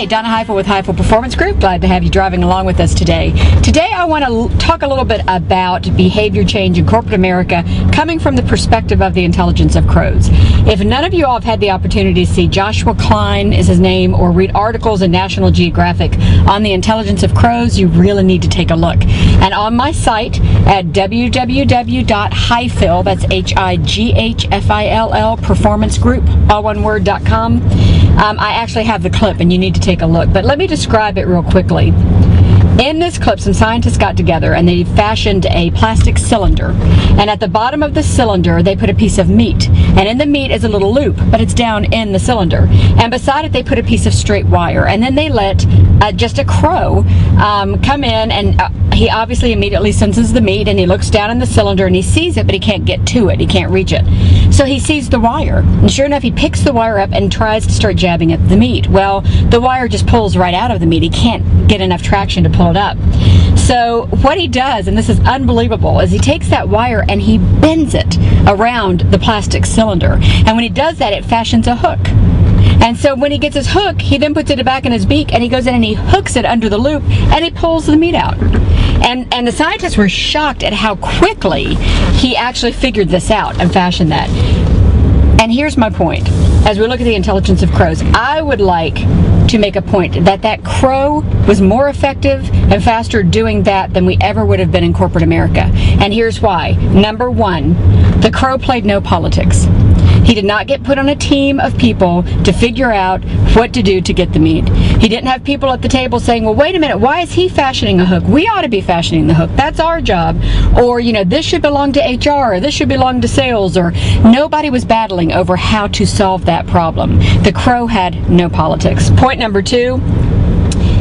Hi, Donna Heifel with Heifel Performance Group. Glad to have you driving along with us today. Today I want to talk a little bit about behavior change in corporate America coming from the perspective of the intelligence of crows. If none of you all have had the opportunity to see Joshua Klein is his name, or read articles in National Geographic on the intelligence of crows, you really need to take a look. And on my site at www.Heifel, that's Highfill, performance group, all one word.com, I actually have the clip and you need to take a look. But let me describe it real quickly. In this clip, some scientists got together and they fashioned a plastic cylinder. And at the bottom of the cylinder, they put a piece of meat. And in the meat is a little loop, but it's down in the cylinder. And beside it, they put a piece of straight wire. And then they let just a crow come in, and he obviously immediately senses the meat, and he looks down in the cylinder and he sees it, but he can't get to it. He can't reach it. So he sees the wire. And sure enough, he picks the wire up and tries to start jabbing at the meat. Well, the wire just pulls right out of the meat. He can't get enough traction to pull it up. So what he does, and this is unbelievable, is he takes that wire and he bends it around the plastic cylinder. And when he does that, it fashions a hook. And so when he gets his hook, he then puts it back in his beak and he goes in and he hooks it under the loop and he pulls the meat out. And the scientists were shocked at how quickly he actually figured this out and fashioned that. And here's my point. As we look at the intelligence of crows, I would like to make a point that that crow was more effective and faster doing that than we ever would have been in corporate America. And here's why. Number one, the crow played no politics. He did not get put on a team of people to figure out what to do to get the meat. He didn't have people at the table saying, well, wait a minute, why is he fashioning a hook? We ought to be fashioning the hook. That's our job. Or, you know, this should belong to HR, or this should belong to sales, or nobody was battling over how to solve that problem. The crow had no politics. Point number two,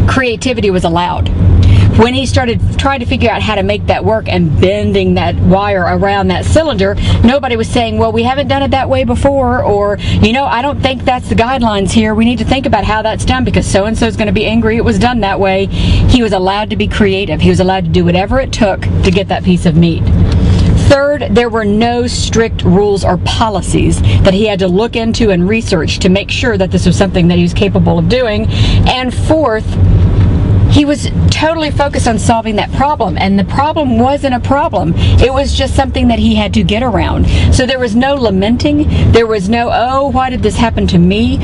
creativity was allowed. When he started trying to figure out how to make that work and bending that wire around that cylinder, nobody was saying, well, we haven't done it that way before, or, you know, I don't think that's the guidelines here. We need to think about how that's done because so-and-so is going to be angry it was done that way. He was allowed to be creative. He was allowed to do whatever it took to get that piece of meat. Third, there were no strict rules or policies that he had to look into and research to make sure that this was something that he was capable of doing. And fourth, he was totally focused on solving that problem, and the problem wasn't a problem. It was just something that he had to get around. So there was no lamenting. There was no, oh, why did this happen to me?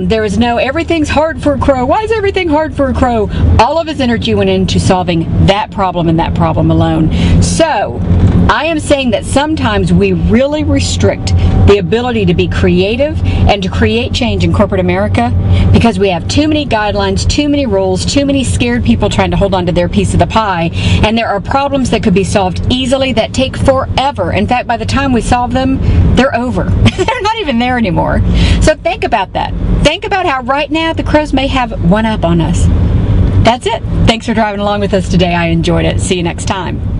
There was no, everything's hard for a crow. Why is everything hard for a crow? All of his energy went into solving that problem and that problem alone. So I am saying that sometimes we really restrict the ability to be creative and to create change in corporate America because we have too many guidelines, too many rules, too many scared people trying to hold on to their piece of the pie, and there are problems that could be solved easily that take forever. In fact, by the time we solve them, they're over. They're not even there anymore. So think about that. Think about how right now the crows may have one up on us. That's it. Thanks for driving along with us today. I enjoyed it. See you next time.